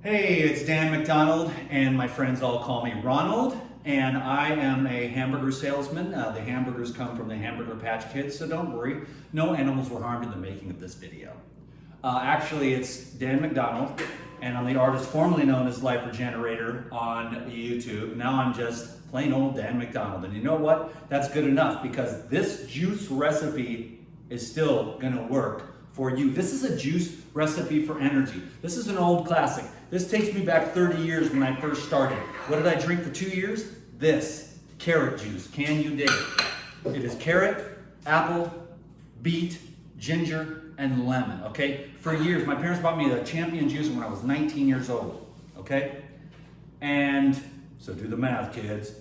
Hey, it's Dan McDonald, and my friends all call me Ronald, and I am a hamburger salesman. The hamburgers come from the Hamburger Patch Kids, so don't worry. No animals were harmed in the making of this video. Actually, it's Dan McDonald, and I'm the artist formerly known as LifeRegenerator on YouTube. Now I'm just plain old Dan McDonald, and you know what? That's good enough, because this juice recipe is still gonna work for you. This is a juice recipe for energy. This is an old classic. This takes me back 30 years when I first started. What did I drink for 2 years? This, carrot juice. Can you dig it? It is carrot, apple, beet, ginger, and lemon, okay? For years, my parents bought me a champion juice when I was 19 years old, okay? And so do the math, kids.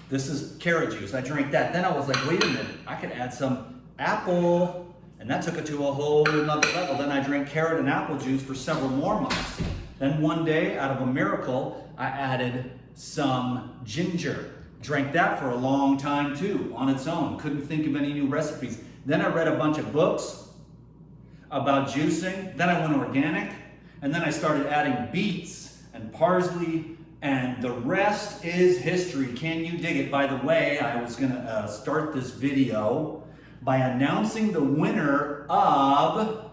This is carrot juice. I drank that. Then I was like, wait a minute, I could add some apple. And that took it to a whole another level. Then I drank carrot and apple juice for several more months. Then one day, out of a miracle, I added some ginger. Drank that for a long time too, on its own. Couldn't think of any new recipes. Then I read a bunch of books about juicing. Then I went organic. And then I started adding beets and parsley, and the rest is history. Can you dig it? By the way, I was gonna start this video by announcing the winner of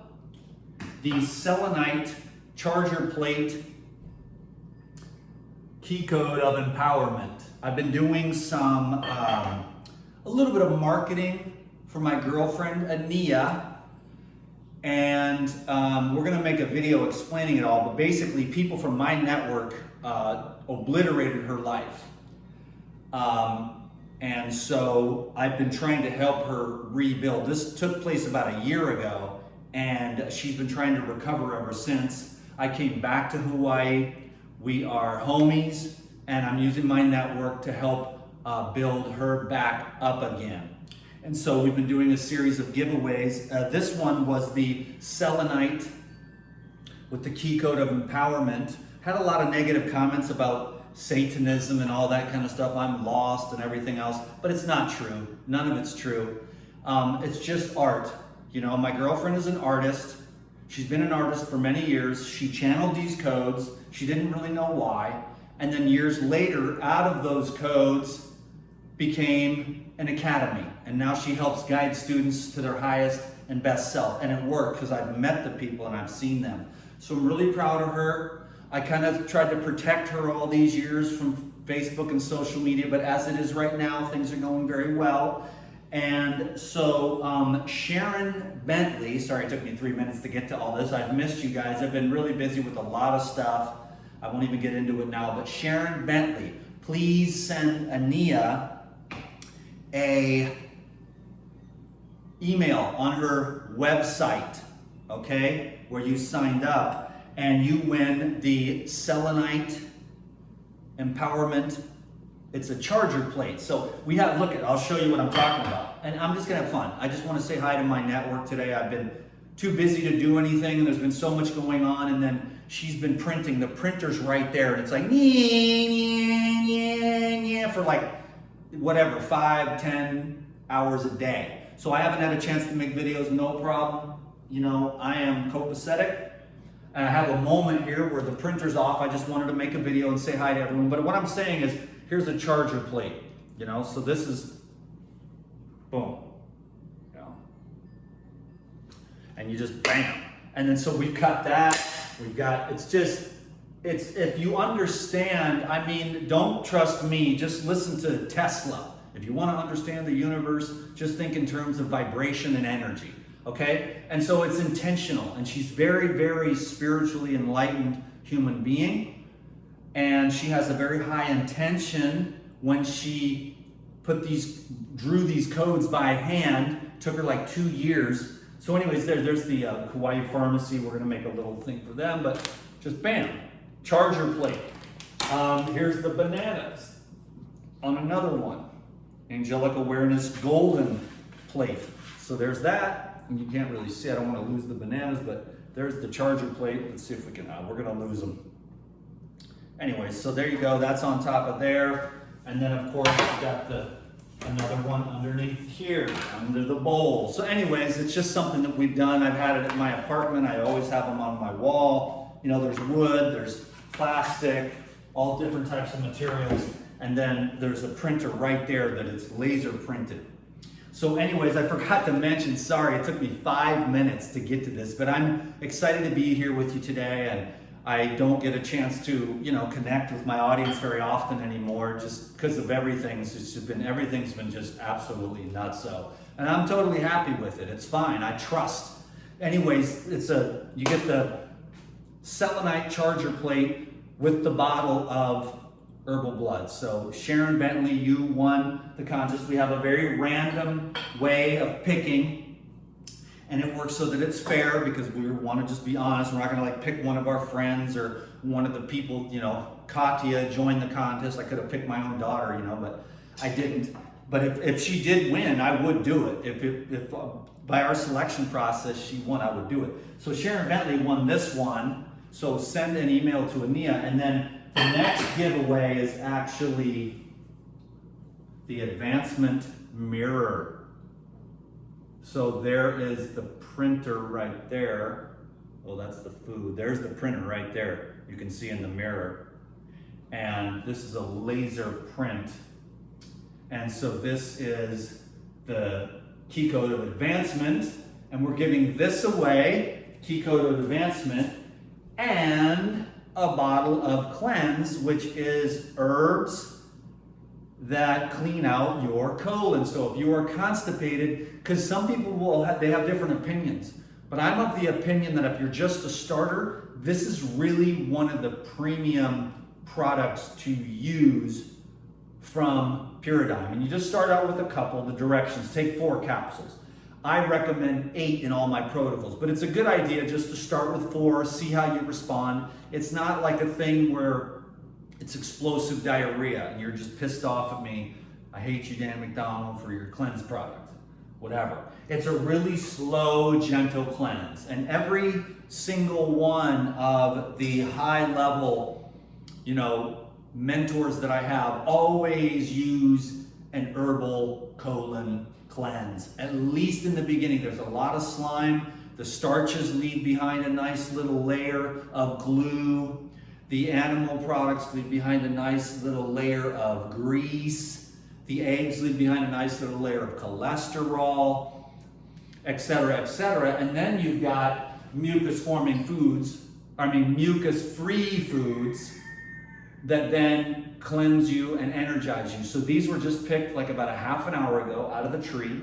the selenite charger plate key code of empowerment. I've been doing some, a little bit of marketing for my girlfriend, Ania, and we're gonna make a video explaining it all, but basically people from my network obliterated her life. And so I've been trying to help her rebuild. This took place about a year ago, and she's been trying to recover ever since. I came back to Hawaii. We are homies, and I'm using my network to help build her back up again. And so we've been doing a series of giveaways. This one was the selenite with the key code of empowerment. Had a lot of negative comments about Satanism and all that kind of stuff. I'm lost and everything else, but it's not true. None of it's true. It's just art. You know, my girlfriend is an artist. She's been an artist for many years. She channeled these codes. She didn't really know why. And then years later, out of those codes became an academy. And now she helps guide students to their highest and best self. And it worked because I've met the people and I've seen them. So I'm really proud of her. I kind of tried to protect her all these years from Facebook and social media, but as it is right now, things are going very well. And so Sharon Bentley, sorry it took me 3 minutes to get to all this. I've missed you guys. I've been really busy with a lot of stuff. I won't even get into it now, but Sharon Bentley, please send Ania a email on her website, okay, where you signed up. And you win the selenite empowerment. It's a charger plate. So we have, look at, I'll show you what I'm talking about. And I'm just gonna have fun. I just wanna say hi to my network today. I've been too busy to do anything, and there's been so much going on, and then she's been printing. The printer's right there, and it's like, for like, whatever, 5-10 hours a day. So I haven't had a chance to make videos, no problem. You know, I am copacetic. And I have a moment here where the printer's off. I just wanted to make a video and say hi to everyone. But what I'm saying is, here's a charger plate, you know? So this is, boom, you know? And you just bam. And then so we've got that. We've got, it's just, it's, if you understand, I mean, don't trust me, just listen to Tesla. If you want to understand the universe, just think in terms of vibration and energy. Okay? And so it's intentional. And she's very, very spiritually enlightened human being. And she has a very high intention when she drew these codes by hand. Took her like 2 years. So anyways, there's the Kauai Pharmacy. We're going to make a little thing for them. But just bam, charger plate. Here's the bananas on another one. Angelic Awareness golden plate. So there's that. And you can't really see, I don't want to lose the bananas, but there's the charger plate. Let's see if we can, we're going to lose them. Anyway, so there you go. That's on top of there. And then, of course, we got another one underneath here, under the bowl. So anyways, it's just something that we've done. I've had it at my apartment. I always have them on my wall. you know, there's wood, there's plastic, all different types of materials, and then there's a printer right there that it's laser printed. So anyways, I forgot to mention, sorry, it took me 5 minutes to get to this, but I'm excited to be here with you today, and I don't get a chance to, you know, connect with my audience very often anymore just because of everything. Everything's been just absolutely nuts. So, and I'm totally happy with it. It's fine. I trust. Anyways, you get the selenite charger plate with the bottle of herbal blood. So Sharon Bentley, you won the contest. We have a very random way of picking, and it works so that it's fair because we want to just be honest. We're not going to like pick one of our friends or one of the people, you know, Katya joined the contest. I could have picked my own daughter, you know, but I didn't. But if she did win, I would do it. If by our selection process she won, I would do it. So Sharon Bentley won this one. So send an email to Ania, and then the next giveaway is actually the advancement mirror. So there is the printer right there. Oh, that's the food. There's the printer right there. You can see in the mirror. And this is a laser print. And so this is the key code of advancement. And we're giving this away, key code of advancement, and a bottle of cleanse, which is herbs that clean out your colon. So if you are constipated, because some people they have different opinions, but I'm of the opinion that if you're just a starter, this is really one of the premium products to use from Puradyne. And you just start out with a couple, the directions, take 4 capsules. I recommend 8 in all my protocols, but it's a good idea just to start with 4, see how you respond. It's not like a thing where it's explosive diarrhea and you're just pissed off at me. I hate you, Dan McDonald, for your cleanse product, whatever. It's a really slow, gentle cleanse. And every single one of the high level, you know, mentors that I have always use an herbal colon cleanse, at least in the beginning. There's a lot of slime. The starches leave behind a nice little layer of glue. The animal products leave behind a nice little layer of grease. The eggs leave behind a nice little layer of cholesterol, etc., etc. And then you've got mucus-free foods that then cleanse you and energize you. So these were just picked like about a half an hour ago out of the tree.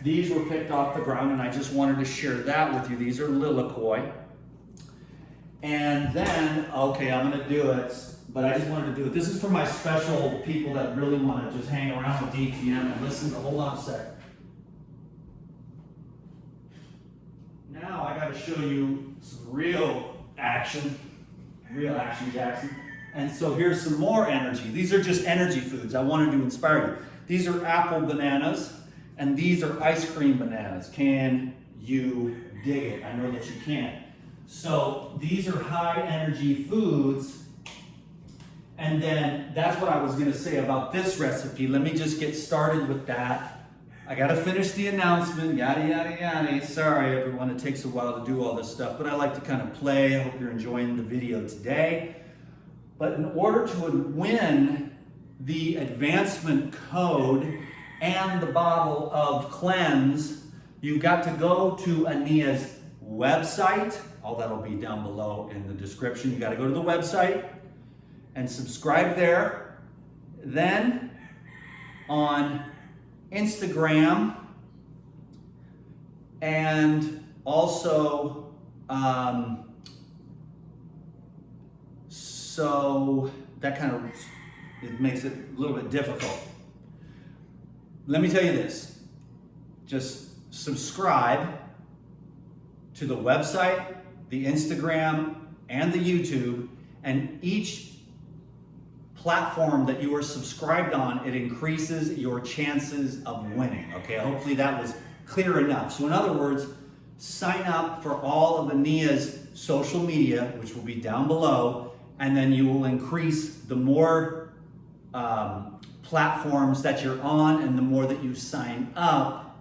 These were picked off the ground, and I just wanted to share that with you. These are lilikoi. And then, okay, I'm gonna do it, but I just wanted to do it. This is for my special people that really want to just hang around with DTM and listen to, hold on a sec. Now I gotta show you some real action Jackson. And so here's some more energy. These are just energy foods. I wanted to inspire you. These are apple bananas, and these are ice cream bananas. Can you dig it? I know that you can. So these are high energy foods. And then that's what I was gonna say about this recipe. Let me just get started with that. I gotta finish the announcement, yada, yada, yada. Sorry everyone, it takes a while to do all this stuff, but I like to kind of play. I hope you're enjoying the video today. But in order to win the advancement code and the bottle of cleanse, you've got to go to Ania's website. All that'll be down below in the description. You got to go to the website and subscribe there. Then on Instagram and also so that kind of it makes it a little bit difficult. Let me tell you this. Just subscribe to the website, the Instagram, and the YouTube, and each platform that you are subscribed on, it increases your chances of winning. Okay, hopefully that was clear enough. So in other words, sign up for all of Ania's social media, which will be down below, and then you will increase the more platforms that you're on, and the more that you sign up,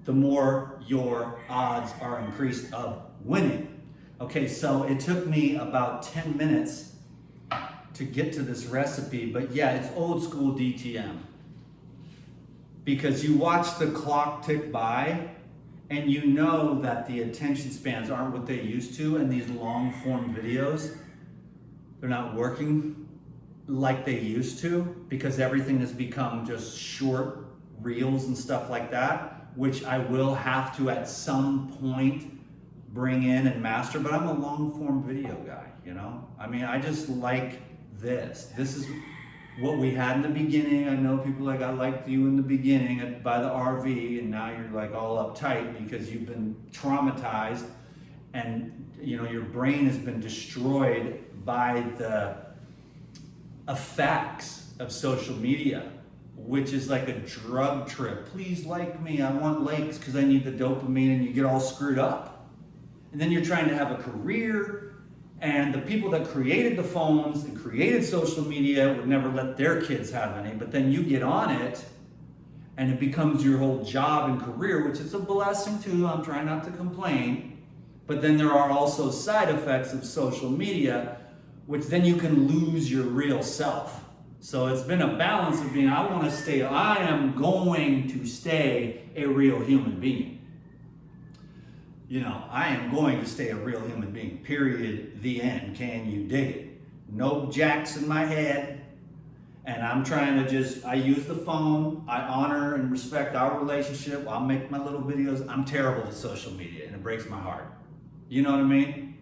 the more your odds are increased of winning. Okay, so it took me about 10 minutes to get to this recipe, but yeah, it's old school DTM. Because you watch the clock tick by and you know that the attention spans aren't what they used to, and these long form videos, they're not working like they used to because everything has become just short reels and stuff like that, which I will have to at some point bring in and master, but I'm a long form video guy, you know? I mean, I just like this. This is what we had in the beginning. I know people like, I liked you in the beginning by the RV, and now you're like all uptight because you've been traumatized and you know your brain has been destroyed by the effects of social media, which is like a drug trip. Please like me, I want likes because I need the dopamine, and you get all screwed up. And then you're trying to have a career, and the people that created the phones and created social media would never let their kids have any, but then you get on it and it becomes your whole job and career, which is a blessing too. I'm trying not to complain. But then there are also side effects of social media, which then you can lose your real self. So it's been a balance of being, I am going to stay a real human being. You know, I am going to stay a real human being, period, the end. Can you dig it? No jacks in my head. And I'm trying to I use the phone. I honor and respect our relationship. I'll make my little videos. I'm terrible at social media and it breaks my heart. You know what I mean?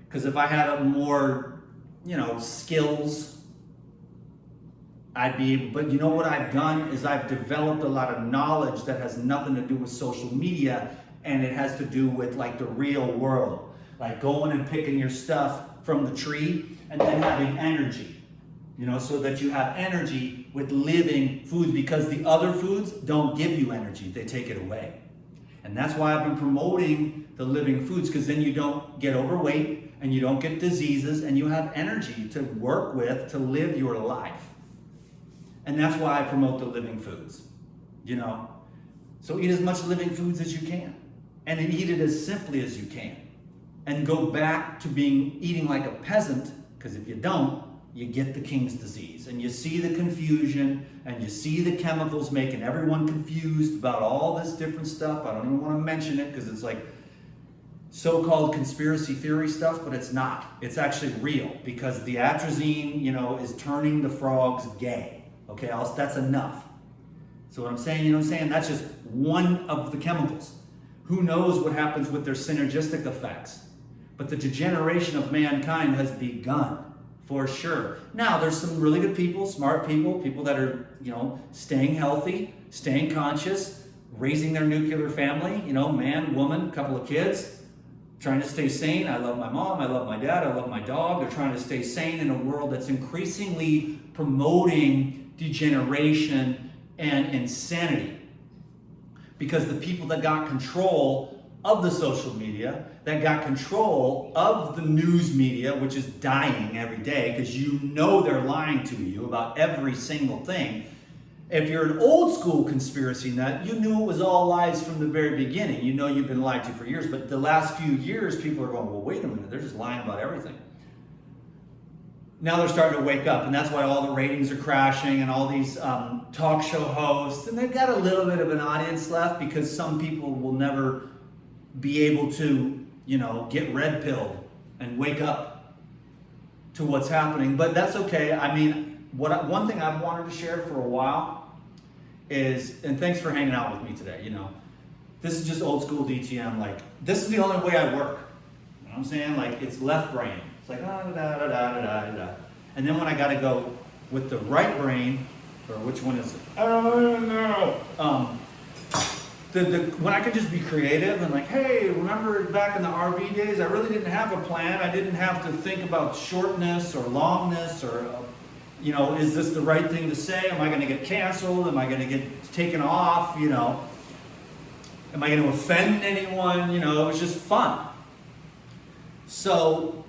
Because if I had more, you know, skills, I'd be able, but you know what I've done is I've developed a lot of knowledge that has nothing to do with social media, and it has to do with like the real world, like going and picking your stuff from the tree and then having energy, you know, so that you have energy with living foods, because the other foods don't give you energy, they take it away. And that's why I've been promoting the living foods, because then you don't get overweight and you don't get diseases and you have energy to work with to live your life. And that's why I promote the living foods, you know. So eat as much living foods as you can, and then eat it as simply as you can, and go back to eating like a peasant, because if you don't, you get the king's disease, and you see the confusion, and you see the chemicals making everyone confused about all this different stuff. I don't even want to mention it because it's like so-called conspiracy theory stuff, but it's not. It's actually real, because the atrazine, you know, is turning the frogs gay. Okay, that's enough. So what I'm saying, you know what I'm saying? That's just one of the chemicals. Who knows what happens with their synergistic effects? But the degeneration of mankind has begun, for sure. Now, there's some really good people, smart people, people that are, you know, staying healthy, staying conscious, raising their nuclear family, you know, man, woman, couple of kids, trying to stay sane. I love my mom, I love my dad, I love my dog. They're trying to stay sane in a world that's increasingly promoting degeneration and insanity. Because the people that got control of the social media, that got control of the news media, which is dying every day because you know they're lying to you about every single thing. If you're an old school conspiracy nut, you knew it was all lies from the very beginning. You know you've been lied to for years, but the last few years people are going, well, wait a minute, they're just lying about everything. Now they're starting to wake up, and that's why all the ratings are crashing, and all these talk show hosts, and they've got a little bit of an audience left because some people will never be able to, you know, get red pilled and wake up to what's happening. But that's okay. I mean, one thing I've wanted to share for a while is, and thanks for hanging out with me today, you know, this is just old school DTM. Like, this is the only way I work. You know what I'm saying? Like, it's left brain. It's like, and then when I got to go with the right brain, or which one is it? I don't know. When I could just be creative and like, hey, remember back in the RV days, I really didn't have a plan. I didn't have to think about shortness or longness or, you know, is this the right thing to say? Am I going to get canceled? Am I going to get taken off? You know, am I going to offend anyone? You know, it was just fun. So,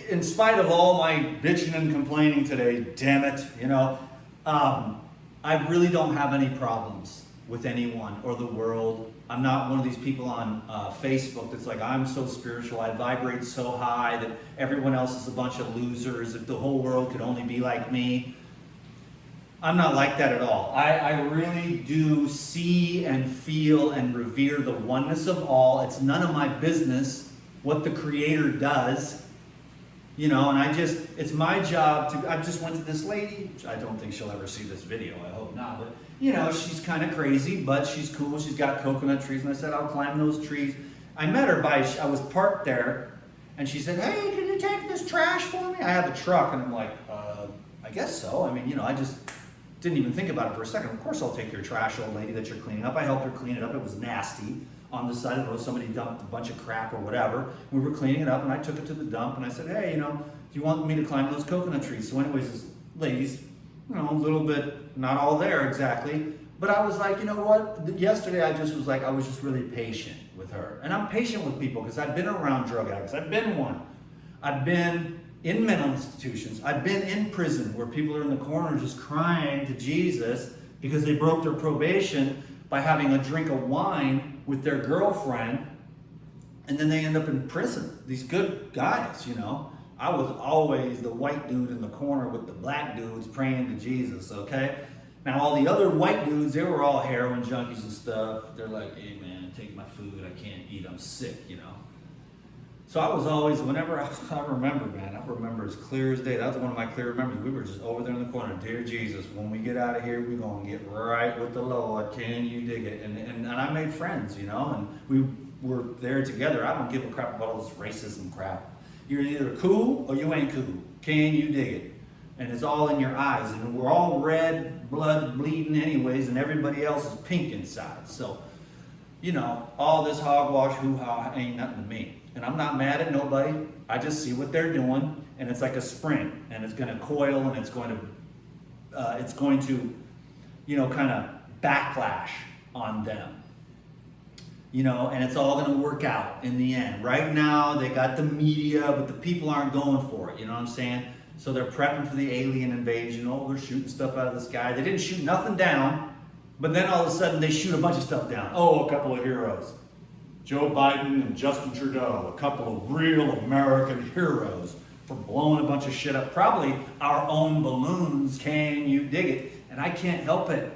in spite of all my bitching and complaining today, damn it, you know, I really don't have any problems with anyone or the world I'm not one of these people on Facebook that's like, I'm so spiritual, I vibrate so high that everyone else is a bunch of losers, if the whole world could only be like me. I'm not like that at all. I really do see and feel and revere the oneness of all. It's none of my business what the Creator does. You know, and it's my job to, I just went to this lady, I don't think she'll ever see this video, I hope not, but, you know, she's kind of crazy, but she's cool, she's got coconut trees, and I said, I'll climb those trees. I met her I was parked there, and she said, hey, can you take this trash for me? I have a truck, and I'm like, I guess so. I mean, you know, I just didn't even think about it for a second. Of course I'll take your trash, old lady, that you're cleaning up. I helped her clean it up, it was nasty. On the side of the road, somebody dumped a bunch of crap or whatever. We were cleaning it up, and I took it to the dump, and I said, hey, you know, do you want me to climb those coconut trees? So anyways, this lady's, you know, a little bit, not all there exactly, but I was like, you know what? Yesterday I was just really patient with her. And I'm patient with people because I've been around drug addicts. I've been one. I've been in mental institutions. I've been in prison where people are in the corner just crying to Jesus because they broke their probation by having a drink of wine with their girlfriend, and then they end up in prison. These good guys, you know. I was always the white dude in the corner with the black dudes praying to Jesus, okay? Now all the other white dudes, they were all heroin junkies and stuff. They're like, hey man, take my food, I can't eat, I'm sick, you know. So I was always, whenever I remember, man, I remember as clear as day. That was one of my clear memories. We were just over there in the corner. Dear Jesus, when we get out of here, we're going to get right with the Lord. Can you dig it? And I made friends, you know, and we were there together. I don't give a crap about all this racism crap. You're either cool or you ain't cool. Can you dig it? And it's all in your eyes. And we're all red, blood bleeding anyways, and everybody else is pink inside. So, you know, all this hogwash, hoo-ha ain't nothing to me. And I'm not mad at nobody. I just see what they're doing, and it's like a spring, and it's going to coil, and it's going to, you know, kind of backlash on them. You know, and it's all going to work out in the end. Right now, they got the media, but the people aren't going for it. You know what I'm saying? So they're prepping for the alien invasion. Oh, they're shooting stuff out of the sky. They didn't shoot nothing down, but then all of a sudden they shoot a bunch of stuff down. Oh, a couple of heroes. Joe Biden and Justin Trudeau, a couple of real American heroes for blowing a bunch of shit up. Probably our own balloons, can you dig it? And I can't help it.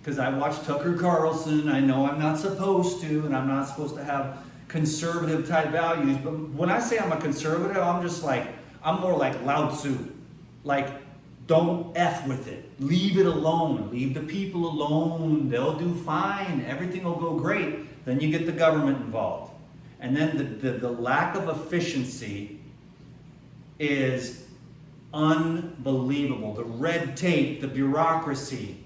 Because I watch Tucker Carlson, I know I'm not supposed to, and I'm not supposed to have conservative type values, but when I say I'm a conservative, I'm more like Lao Tzu. Like, don't F with it. Leave it alone. Leave the people alone. They'll do fine. Everything will go great. Then you get the government involved. And then the lack of efficiency is unbelievable. The red tape, the bureaucracy,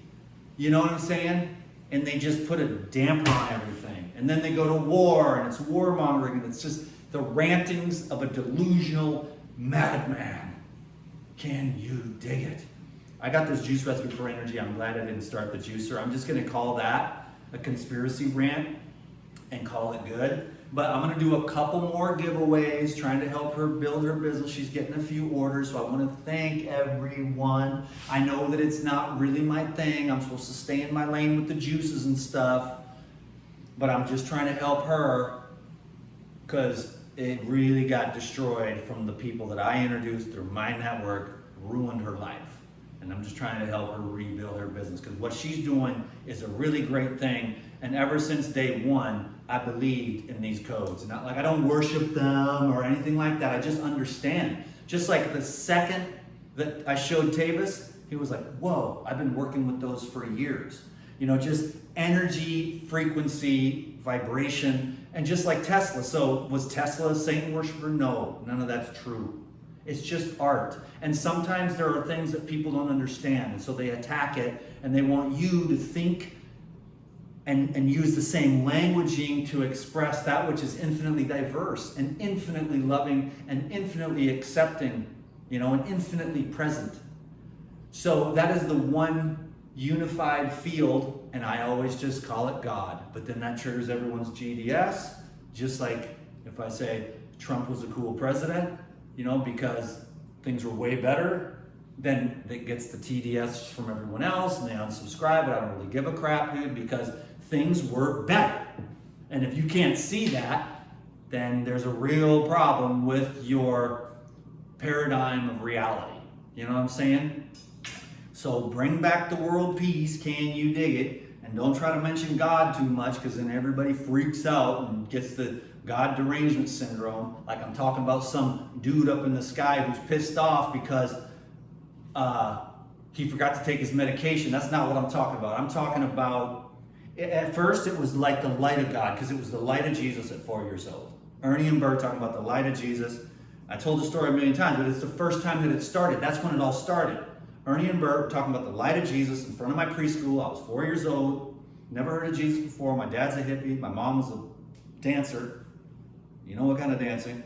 you know what I'm saying? And they just put a damper on everything. And then they go to war, and it's warmongering, and it's just the rantings of a delusional madman. Can you dig it? I got this juice recipe for energy. I'm glad I didn't start the juicer. I'm just going to call that a conspiracy rant and call it good. But I'm going to do a couple more giveaways, trying to help her build her business. She's getting a few orders, so I want to thank everyone. I know that it's not really my thing. I'm supposed to stay in my lane with the juices and stuff, but I'm just trying to help her because it really got destroyed from the people that I introduced through my network, ruined her life. And I'm just trying to help her rebuild her business because what she's doing is a really great thing. And ever since day one, I believed in these codes. Not like I don't worship them or anything like that. I just understand. Just like the second that I showed Tavis, he was like, whoa, I've been working with those for years. You know, just energy, frequency, vibration, and just like Tesla. So was Tesla a Satan worshiper? No, none of that's true. It's just art. And sometimes there are things that people don't understand. And so they attack it and they want you to think and use the same languaging to express that which is infinitely diverse and infinitely loving and infinitely accepting, you know, and infinitely present. So that is the one unified field, and I always just call it God. But then that triggers everyone's GDS, just like if I say Trump was a cool president, you know, because things were way better, then it gets the TDS from everyone else and they unsubscribe, but I don't really give a crap, dude, because things were better. And if you can't see that, then there's a real problem with your paradigm of reality. You know what I'm saying? So bring back the world peace, can you dig it? And don't try to mention God too much, because then everybody freaks out and gets the God derangement syndrome. Like I'm talking about some dude up in the sky who's pissed off because he forgot to take his medication. That's not what I'm talking about. I'm talking about, at first it was like the light of God, because it was the light of Jesus at 4 years old. Ernie and Bert talking about the light of Jesus. I told the story a million times, but it's the first time that it started. That's when it all started. Ernie and Bert were talking about the light of Jesus in front of my preschool. I was 4 years old. Never heard of Jesus before. My dad's a hippie. My mom was a dancer. You know what kind of dancing.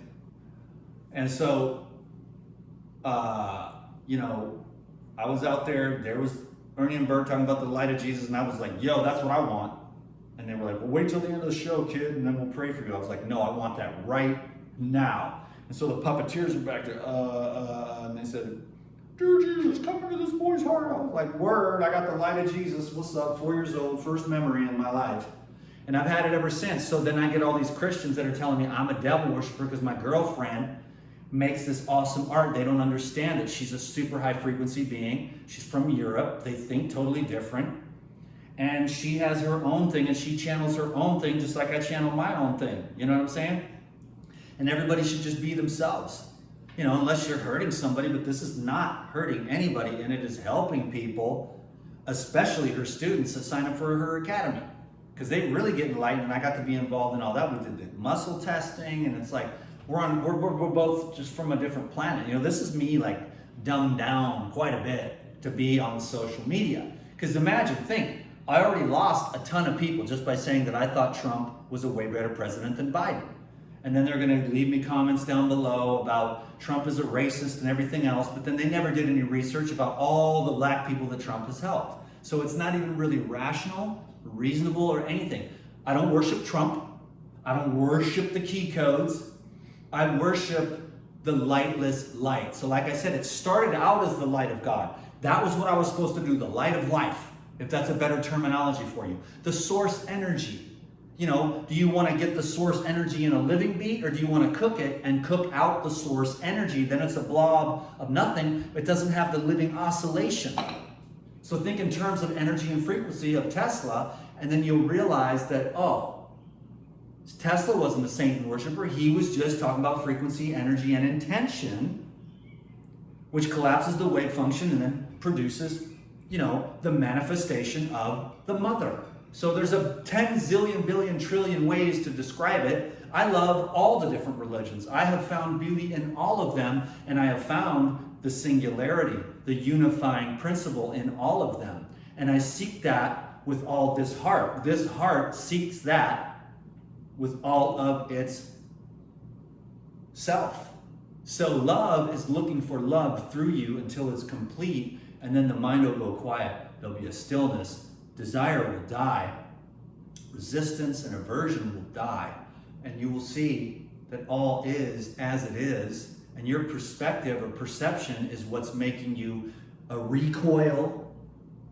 And so, you know, I was out there. There was Ernie and Bert talking about the light of Jesus, and I was like, yo, that's what I want. And they were like, well, wait till the end of the show, kid, and then we'll pray for you. I was like, no, I want that right now. And so the puppeteers were back there, and they said, dear Jesus, come into this boy's heart. I was like, word, I got the light of Jesus. What's up? 4 years old, first memory in my life. And I've had it ever since. So then I get all these Christians that are telling me I'm a devil worshiper because my girlfriend makes this awesome art. They don't understand it. She's a super high frequency being. She's from Europe. They think totally different. And she has her own thing, and she channels her own thing just like I channel my own thing. You know what I'm saying? And everybody should just be themselves. You know, unless you're hurting somebody, but this is not hurting anybody, and it is helping people, especially her students, to sign up for her academy. Because they really get enlightened, and I got to be involved in all that. We did the muscle testing, and it's like, we're both just from a different planet. You know, this is me like dumbed down quite a bit to be on social media. Because imagine, think, I already lost a ton of people just by saying that I thought Trump was a way better president than Biden. And then they're going to leave me comments down below about Trump is a racist and everything else, but then they never did any research about all the black people that Trump has helped. So it's not even really rational, reasonable, or anything. I don't worship Trump. I don't worship the key codes. I worship the lightless light. So like I said, it started out as the light of God. That was what I was supposed to do, the light of life, if that's a better terminology for you. The source energy. You know, do you want to get the source energy in a living beat, or do you want to cook it and cook out the source energy? Then it's a blob of nothing. It doesn't have the living oscillation. So think in terms of energy and frequency of Tesla, and then you'll realize that, oh, Tesla wasn't a Satan worshiper. He was just talking about frequency, energy, and intention, which collapses the wave function and then produces, you know, the manifestation of the mother. So there's a 10 zillion billion trillion ways to describe it. I love all the different religions. I have found beauty in all of them, and I have found the singularity, the unifying principle in all of them. And I seek that with all this heart. This heart seeks that with all of its self. So love is looking for love through you until it's complete, and then the mind will go quiet. There'll be a stillness. Desire will die. Resistance and aversion will die. And you will see that all is as it is, and your perspective or perception is what's making you a recoil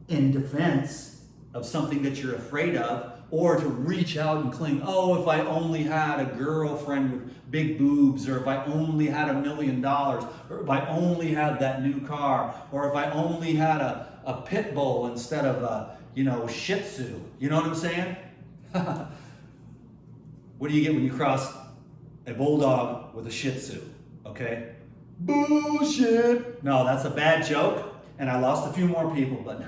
in defense of something that you're afraid of, or to reach out and cling, oh, if I only had a girlfriend with big boobs, or if I only had $1 million, or if I only had that new car, or if I only had a pit bull instead of a, you know, Shih Tzu. You know what I'm saying? What do you get when you cross a bulldog with a Shih Tzu? Okay? Bullshit! No, that's a bad joke, and I lost a few more people, but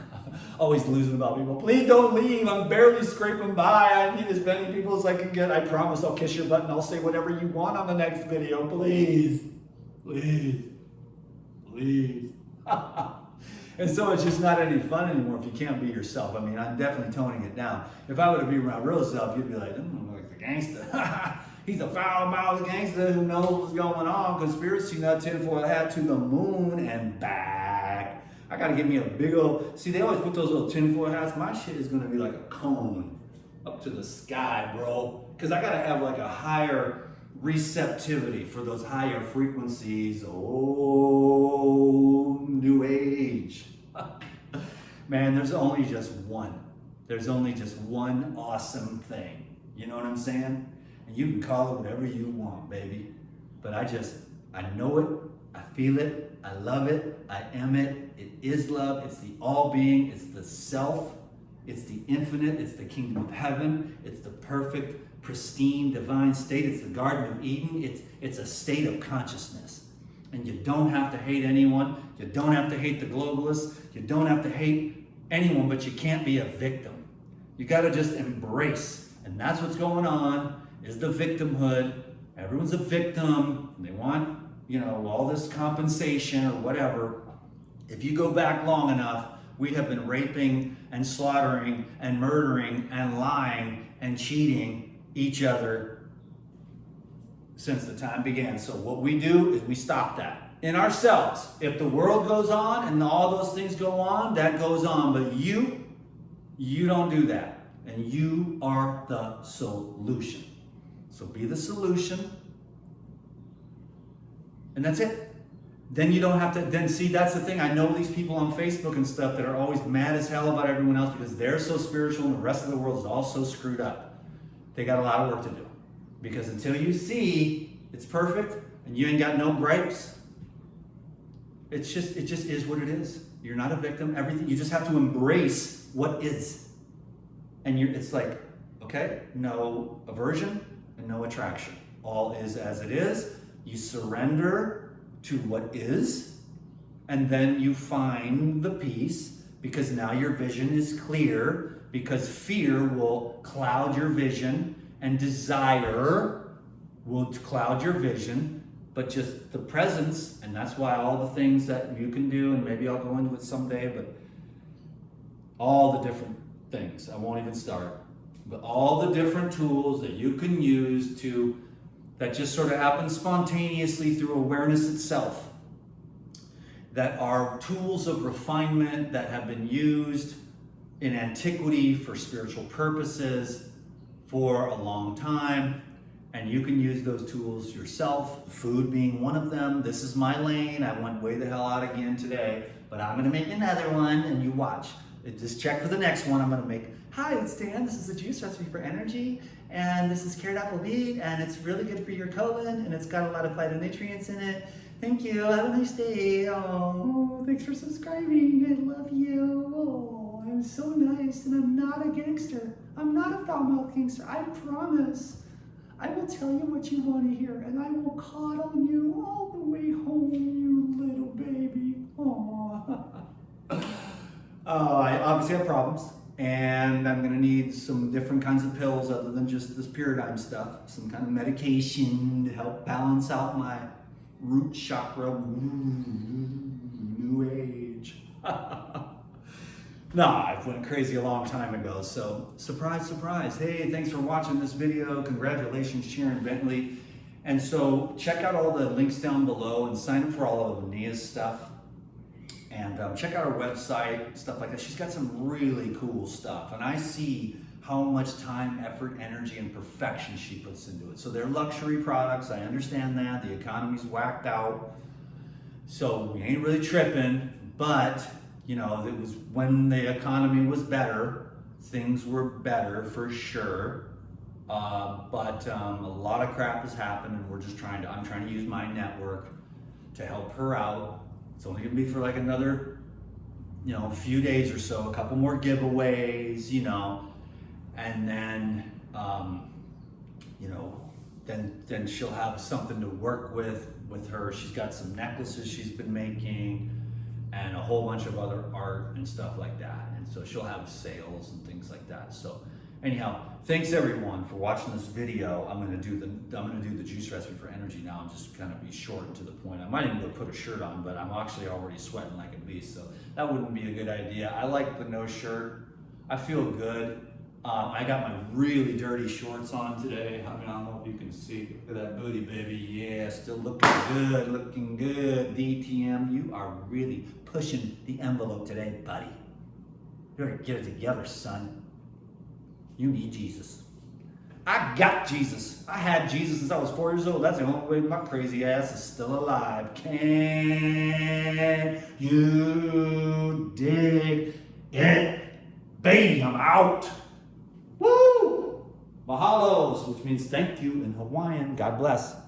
always losing about people. Please don't leave. I'm barely scraping by. I need as many people as I can get. I promise I'll kiss your butt and I'll say whatever you want on the next video. Please. Please. Please. And so it's just not any fun anymore if you can't be yourself. I mean, I'm definitely toning it down. If I were to be around real self, you'd be like, like the gangster. He's a foul-mouthed gangster who knows what's going on. Conspiracy nut, tinfoil hat to the moon and back. I gotta get me a big old, see, they always put those little tinfoil hats. My shit is gonna be like a cone up to the sky, bro. Because I gotta have like a higher receptivity for those higher frequencies. Oh, new age. Man, there's only just one. There's only just one awesome thing. You know what I'm saying? And you can call it whatever you want, baby. But I know it, I feel it, I love it, I am it. It is love, it's the all-being, it's the self, it's the infinite, it's the kingdom of heaven, it's the perfect, pristine, divine state, it's the Garden of Eden, it's a state of consciousness. And you don't have to hate anyone, you don't have to hate the globalists, you don't have to hate anyone, but you can't be a victim. You gotta just embrace, and that's what's going on, is the victimhood. Everyone's a victim, and they want, all this compensation or whatever. If you go back long enough, we have been raping and slaughtering and murdering and lying and cheating each other since the time began. So what we do is we stop that in ourselves. If the world goes on and all those things go on, that goes on. But you don't do that. And you are the solution. So be the solution. And that's it. Then you don't have to, that's the thing. I know these people on Facebook and stuff that are always mad as hell about everyone else because they're so spiritual and the rest of the world is all so screwed up. They got a lot of work to do. Because until you see it's perfect and you ain't got no gripes, it just is what it is. You're not a victim. Everything, you just have to embrace what is. And it's like, okay, no aversion and no attraction. All is as it is. You surrender to what is, and then you find the peace because now your vision is clear, because fear will cloud your vision and desire will cloud your vision, but just the presence, and that's why all the things that you can do, and maybe I'll go into it someday, but all the different things, I won't even start, but all the different tools that you can use that just sort of happen spontaneously through awareness itself, that are tools of refinement that have been used in antiquity for spiritual purposes for a long time, and you can use those tools yourself, food being one of them. This is my lane. I went way the hell out again today, but I'm gonna make another one, and you watch. Just check for the next one. I'm gonna make, hi, it's Dan. This is a juice recipe for energy, and this is carrot apple beet, and it's really good for your colon, and it's got a lot of phytonutrients in it. Thank you. Have a nice day. Oh, thanks for subscribing. I love you. Oh, I'm so nice, and I'm not a gangster. I'm not a foul-mouthed gangster. I promise. I will tell you what you want to hear, and I will coddle you all the way home, you little baby. Oh. I obviously have problems, and I'm going to need some different kinds of pills other than just this paradigm stuff, some kind of medication to help balance out my root chakra. New age. No, I went crazy a long time ago, so surprise, surprise. Hey, thanks for watching this video. Congratulations, Sharon Bentley. And so check out all the links down below and sign up for all of Nia's stuff. And check out her website, stuff like that. She's got some really cool stuff. And I see how much time, effort, energy, and perfection she puts into it. So they're luxury products. I understand that. The economy's whacked out. So we ain't really tripping. But, it was when the economy was better, things were better for sure. But a lot of crap has happened, and I'm trying to use my network to help her out. It's only gonna be for like another, few days or so, a couple more giveaways, and then, then she'll have something to work with her. She's got some necklaces she's been making and a whole bunch of other art and stuff like that. And so she'll have sales and things like that. So anyhow, thanks everyone for watching this video. I'm gonna do the juice recipe for energy now and just kind of be short and to the point. I might even go put a shirt on, but I'm actually already sweating like a beast, so that wouldn't be a good idea. I like the no shirt. I feel good. I got my really dirty shorts on today. I don't know if you can see. Look at that booty, baby. Yeah, still looking good, looking good. DTM, you are really pushing the envelope today, buddy. You better get it together, son. You need Jesus. I got Jesus. I had Jesus since I was 4 years old. That's the only way my crazy ass is still alive. Can you dig it? Bang, I'm out. Woo! Mahalos, which means thank you in Hawaiian. God bless.